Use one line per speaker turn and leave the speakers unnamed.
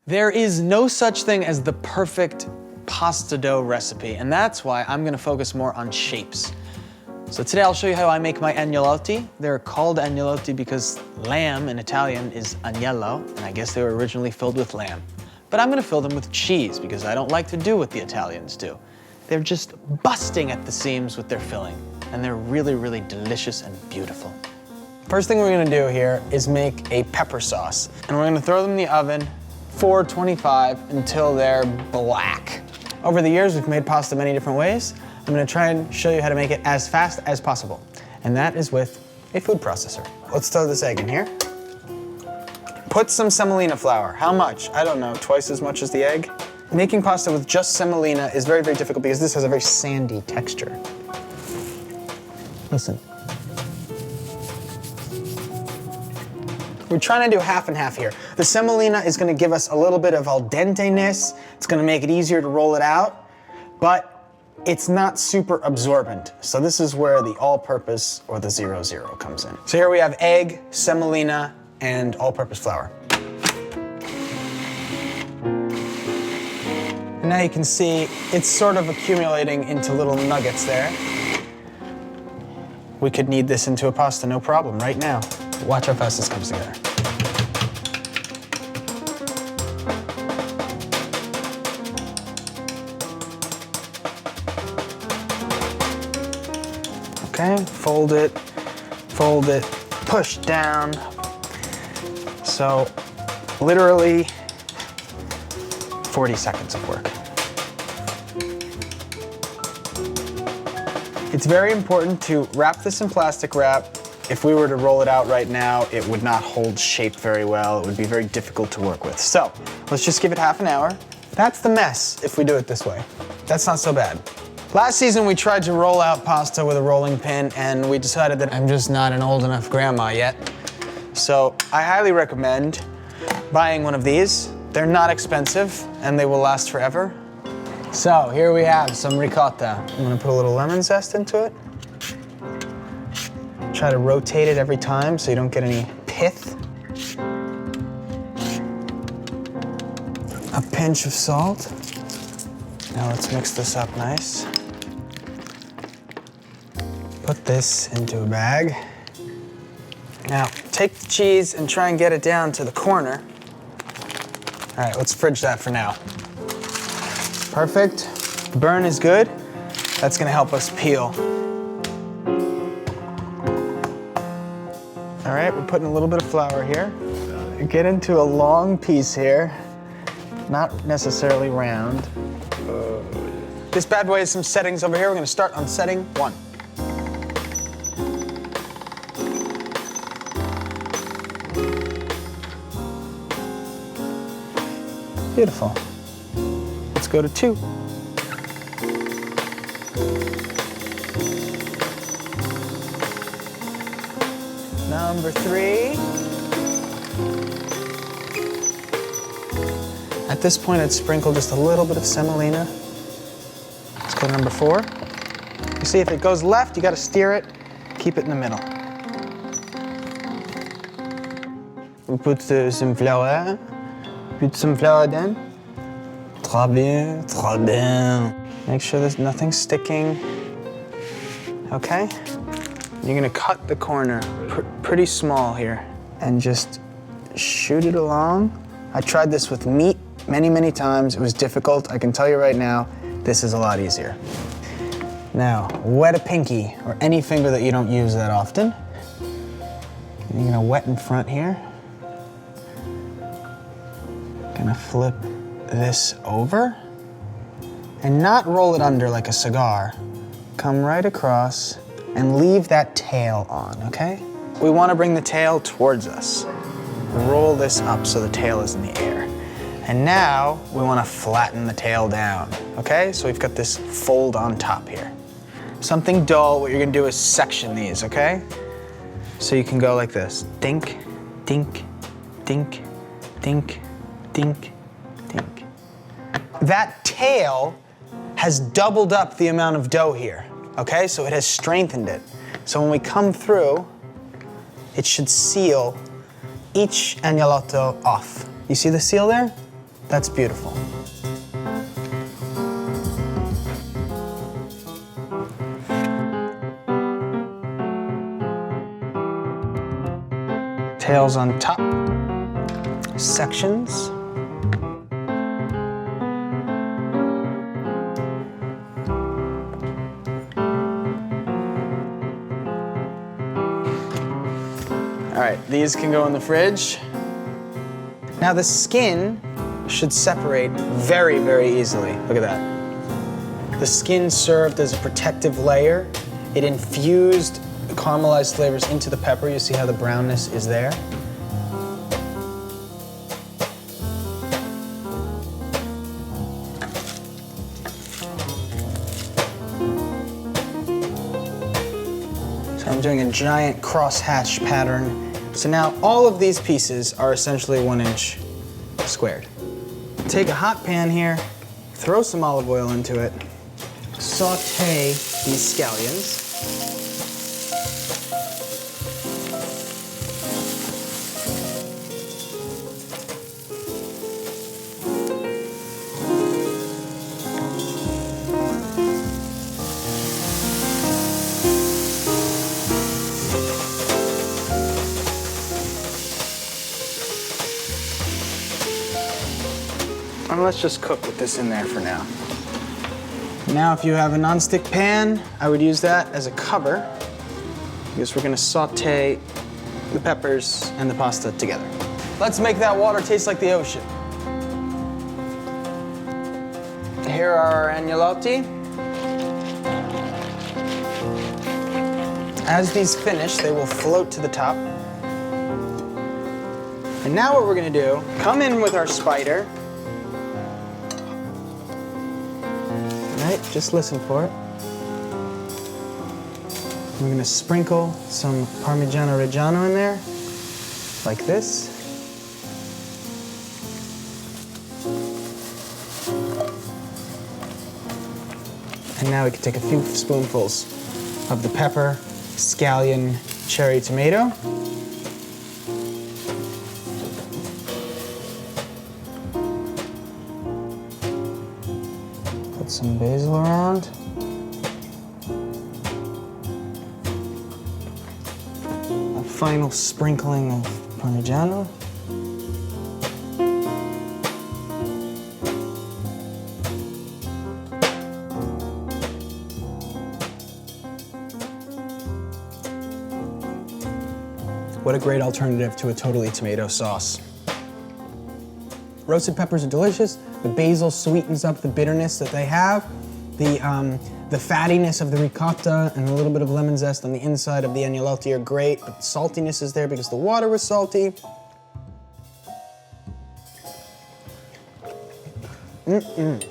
There is no such thing as the perfect pasta dough recipe, and that's why I'm gonna focus more on shapes. So today I'll show you how I make my agnolotti. They're called agnolotti because lamb in Italian is agnello, and I guess they were originally filled with lamb. But I'm gonna fill them with cheese because I don't like to do what the Italians do. They're just busting at the seams with their filling, and they're really, really delicious and beautiful. First thing we're gonna do here is make a pepper sauce, and we're gonna throw them in the oven 425 until they're black. Over the years, we've made pasta many different ways. I'm gonna try and show you how to make it as fast as possible, and that is with a food processor. Let's throw this egg in here. Put some semolina flour. How much? I don't know, twice as much as the egg? Making pasta with just semolina is very, very difficult because this has a very sandy texture. Listen. We're trying to do half and half here. The semolina is gonna give us a little bit of al dente-ness. It's gonna make it easier to roll it out, but it's not super absorbent. So this is where the all-purpose or the 0-0 comes in. So here we have egg, semolina, and all-purpose flour. And now you can see it's sort of accumulating into little nuggets there. We could knead this into a pasta, no problem, right now. Watch how fast this comes together. Okay, fold it, push down. So, literally 40 seconds of work. It's very important to wrap this in plastic wrap. If we were to roll it out right now, it would not hold shape very well. It would be very difficult to work with. So let's just give it half an hour. That's the mess if we do it this way. That's not so bad. Last season, we tried to roll out pasta with a rolling pin, and we decided that I'm just not an old enough grandma yet. So I highly recommend buying one of these. They're not expensive, and they will last forever. So here we have some ricotta. I'm gonna put a little lemon zest into it. Try to rotate it every time so you don't get any pith. A pinch of salt. Now let's mix this up nice. Put this into a bag. Now take the cheese and try and get it down to the corner. All right, let's fridge that for now. Perfect. Burn is good. That's gonna help us peel. All right, we're putting a little bit of flour here. Get into a long piece here, not necessarily round. This bad boy has some settings over here. We're gonna start on setting 1. Beautiful. Let's go to 2. Number 3. At this point, I'd sprinkle just a little bit of semolina. Let's go to number 4. You see, if it goes left, you gotta steer it, keep it in the middle. We put some flour. Put some flour then. Très bien, très bien. Make sure there's nothing sticking. Okay? You're gonna cut the corner pretty small here and just shoot it along. I tried this with meat many, many times. It was difficult. I can tell you right now, this is a lot easier. Now, wet a pinky or any finger that you don't use that often. You're gonna wet in front here. Gonna flip this over and not roll it under like a cigar. Come right across and leave that tail on, okay? We wanna bring the tail towards us. Roll this up so the tail is in the air. And now we wanna flatten the tail down, okay? So we've got this fold on top here. Something dull, what you're gonna do is section these, okay? So you can go like this, dink, dink, dink, dink, dink, dink. That tail has doubled up the amount of dough here, okay? So it has strengthened it. So when we come through, it should seal each agnolotto off. You see the seal there? That's beautiful. Tails on top, sections. All right, these can go in the fridge. Now the skin should separate very, very easily. Look at that. The skin served as a protective layer. It infused caramelized flavors into the pepper. You see how the brownness is there? So I'm doing a giant cross-hatch pattern. So now all of these pieces are essentially 1 inch squared. Take a hot pan here, throw some olive oil into it, saute these scallions. And let's just cook with this in there for now. Now, if you have a non-stick pan, I would use that as a cover because we're gonna saute the peppers and the pasta together. Let's make that water taste like the ocean. Here are our agnolotti. As these finish, they will float to the top. And now what we're gonna do, come in with our spider. Right, just listen for it. We're gonna sprinkle some Parmigiano Reggiano in there, like this. And now we can take a few spoonfuls of the pepper, scallion, cherry tomato. Put some basil around. A final sprinkling of Parmigiano. What a great alternative to a totally tomato sauce. Roasted peppers are delicious. The basil sweetens up the bitterness that they have. The fattiness of the ricotta and a little bit of lemon zest on the inside of the agnolotti are great, but the saltiness is there because the water was salty. Mm-mm.